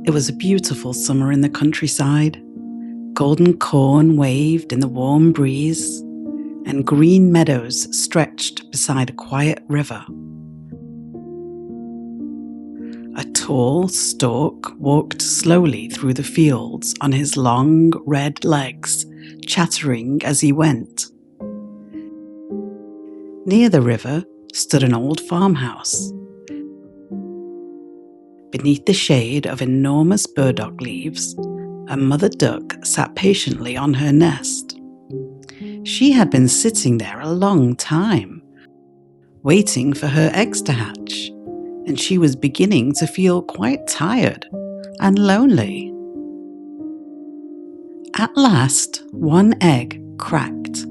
It was a beautiful summer in the countryside. Golden corn waved in the warm breeze, and green meadows stretched beside a quiet river. A tall stork walked slowly through the fields on his long red legs, chattering as he went. Near the river stood an old farmhouse. Beneath the shade of enormous burdock leaves, a mother duck sat patiently on her nest. She had been sitting there a long time, waiting for her eggs to hatch, and she was beginning to feel quite tired and lonely. At last, one egg cracked,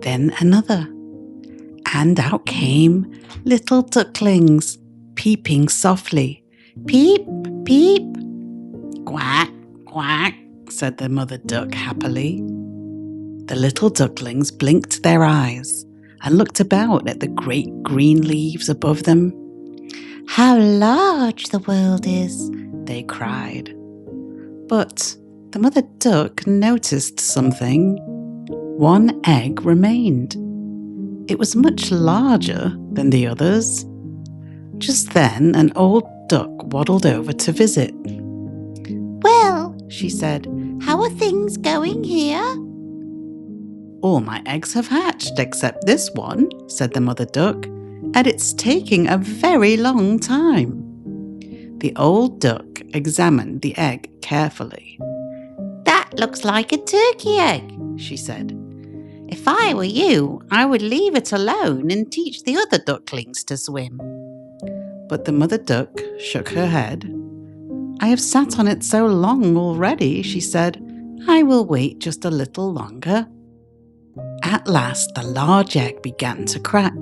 then another, and out came little ducklings, peeping softly. Peep, peep. Quack, quack, said the mother duck happily. The little ducklings blinked their eyes and looked about at the great green leaves above them. How large the world is, they cried. But the mother duck noticed something. One egg remained. It was much larger than the others. Just then, an old duck waddled over to visit. Well, she said, how are things going here? All my eggs have hatched except this one, said the mother duck, and it's taking a very long time. The old duck examined the egg carefully. That looks like a turkey egg, she said. If I were you, I would leave it alone and teach the other ducklings to swim. But the mother duck shook her head. I have sat on it so long already, she said. I will wait just a little longer. At last, the large egg began to crack.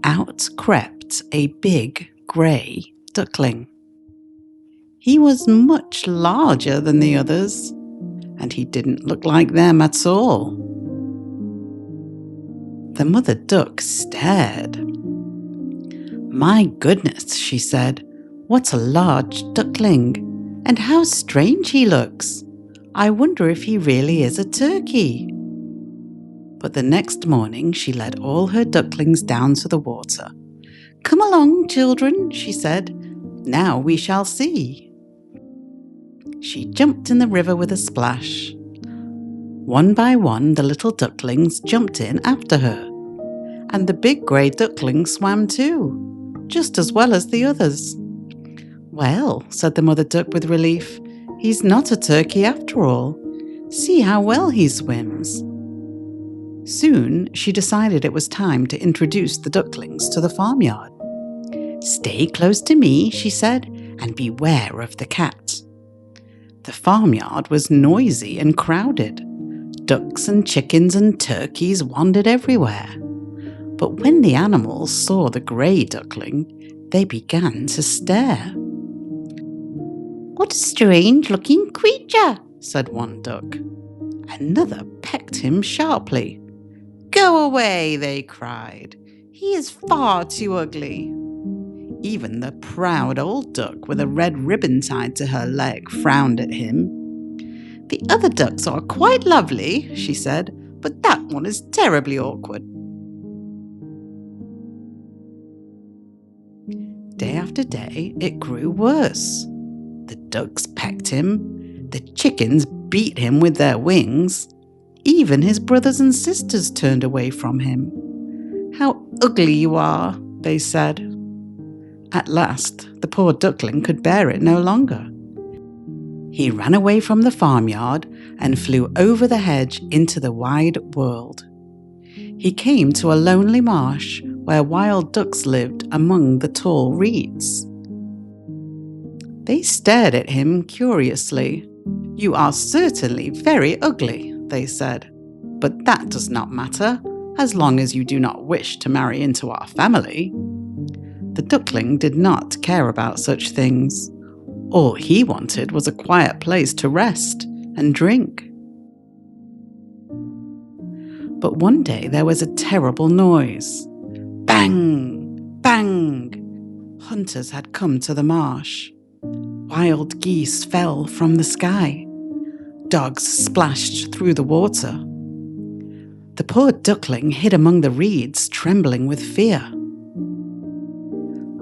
Out crept a big grey duckling. He was much larger than the others, and he didn't look like them at all. The mother duck stared. My goodness, she said, what a large duckling, and how strange he looks. I wonder if he really is a turkey. But the next morning she led all her ducklings down to the water. Come along, children, she said. Now we shall see. She jumped in the river with a splash. One by one, the little ducklings jumped in after her, and the big grey duckling swam too, just as well as the others. Well, said the mother duck with relief, he's not a turkey after all. See how well he swims. Soon she decided it was time to introduce the ducklings to the farmyard. Stay close to me, she said, and beware of the cat. The farmyard was noisy and crowded. Ducks and chickens and turkeys wandered everywhere. But when the animals saw the grey duckling, they began to stare. What a strange-looking creature, said one duck. Another pecked him sharply. Go away, they cried. He is far too ugly. Even the proud old duck with a red ribbon tied to her leg frowned at him. The other ducks are quite lovely, she said, but that one is terribly awkward. Day after day, it grew worse. The ducks pecked him. The chickens beat him with their wings. Even his brothers and sisters turned away from him. How ugly you are, they said. At last, the poor duckling could bear it no longer. He ran away from the farmyard and flew over the hedge into the wide world. He came to a lonely marsh where wild ducks lived among the tall reeds. They stared at him curiously. You are certainly very ugly, they said, but that does not matter, as long as you do not wish to marry into our family. The duckling did not care about such things. All he wanted was a quiet place to rest and drink. But one day there was a terrible noise. Bang! Bang! Hunters had come to the marsh. Wild geese fell from the sky. Dogs splashed through the water. The poor duckling hid among the reeds, trembling with fear.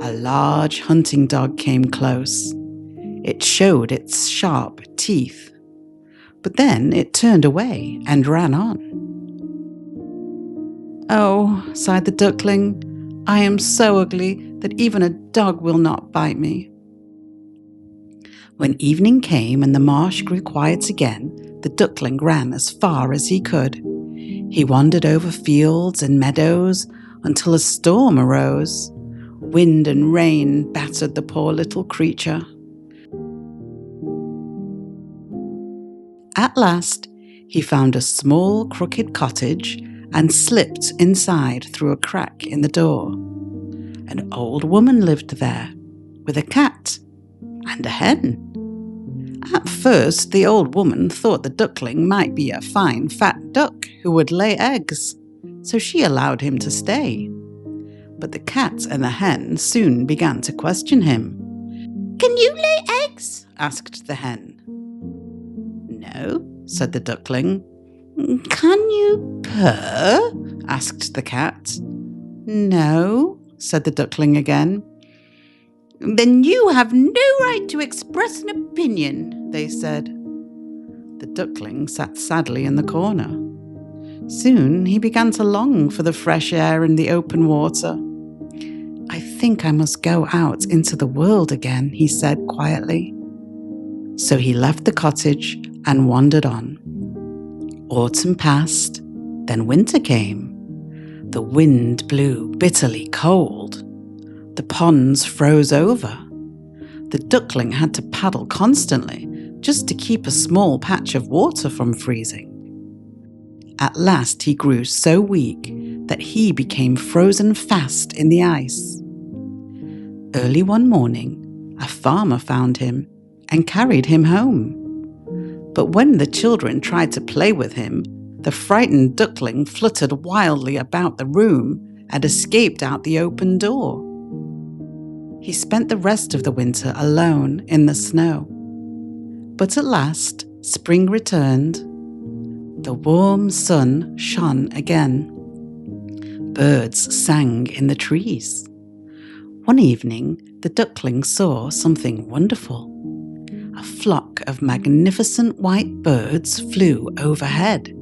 A large hunting dog came close. It showed its sharp teeth, but then it turned away and ran on. "Oh," sighed the duckling, "I am so ugly that even a dog will not bite me." When evening came and the marsh grew quiet again, the duckling ran as far as he could. He wandered over fields and meadows until a storm arose. Wind and rain battered the poor little creature. At last, he found a small crooked cottage and slipped inside through a crack in the door. An old woman lived there, with a cat and a hen. At first, the old woman thought the duckling might be a fine fat duck who would lay eggs, so she allowed him to stay. But the cat and the hen soon began to question him. "Can you lay eggs?" asked the hen. "No," said the duckling. "Can you purr?" asked the cat. "No," said the duckling again. "Then you have no right to express an opinion," they said. The duckling sat sadly in the corner. Soon he began to long for the fresh air and the open water. "I think I must go out into the world again," he said quietly. So he left the cottage and wandered on. Autumn passed, then winter came. The wind blew bitterly cold. The ponds froze over. The duckling had to paddle constantly just to keep a small patch of water from freezing. At last he grew so weak that he became frozen fast in the ice. Early one morning, a farmer found him and carried him home. But when the children tried to play with him, the frightened duckling fluttered wildly about the room and escaped out the open door. He spent the rest of the winter alone in the snow. But at last, spring returned. The warm sun shone again. Birds sang in the trees. One evening, the duckling saw something wonderful. A flock of magnificent white birds flew overhead.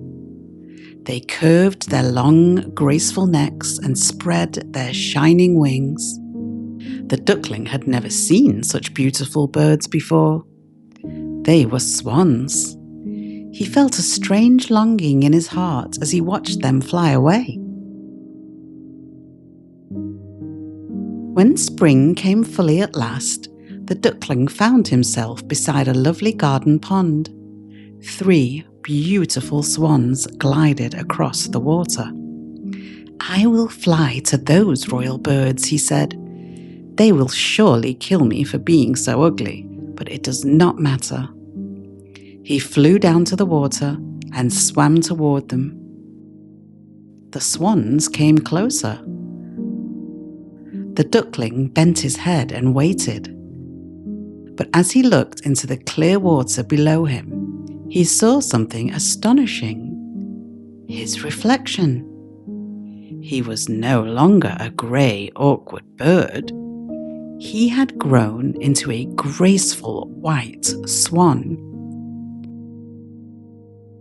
They curved their long, graceful necks and spread their shining wings. The duckling had never seen such beautiful birds before. They were swans. He felt a strange longing in his heart as he watched them fly away. When spring came fully at last, the duckling found himself beside a lovely garden pond. 3 beautiful swans glided across the water. "I will fly to those royal birds," he said. "They will surely kill me for being so ugly, but it does not matter." He flew down to the water and swam toward them. The swans came closer. The duckling bent his head and waited. But as he looked into the clear water below him, he saw something astonishing. His reflection. He was no longer a grey, awkward bird. He had grown into a graceful white swan.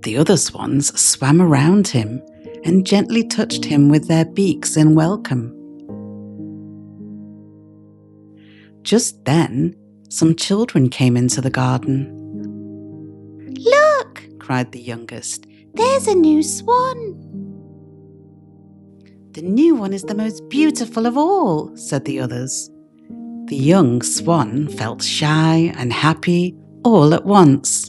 The other swans swam around him and gently touched him with their beaks in welcome. Just then, some children came into the garden. "Look!" cried the youngest. "There's a new swan." "The new one is the most beautiful of all," said the others. The young swan felt shy and happy all at once.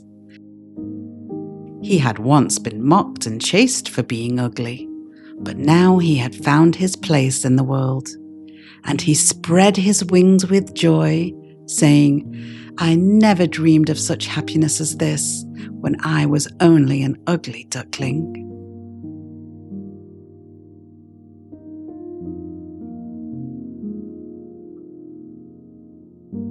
He had once been mocked and chased for being ugly, but now he had found his place in the world, and he spread his wings with joy, saying, "I never dreamed of such happiness as this when I was only an ugly duckling."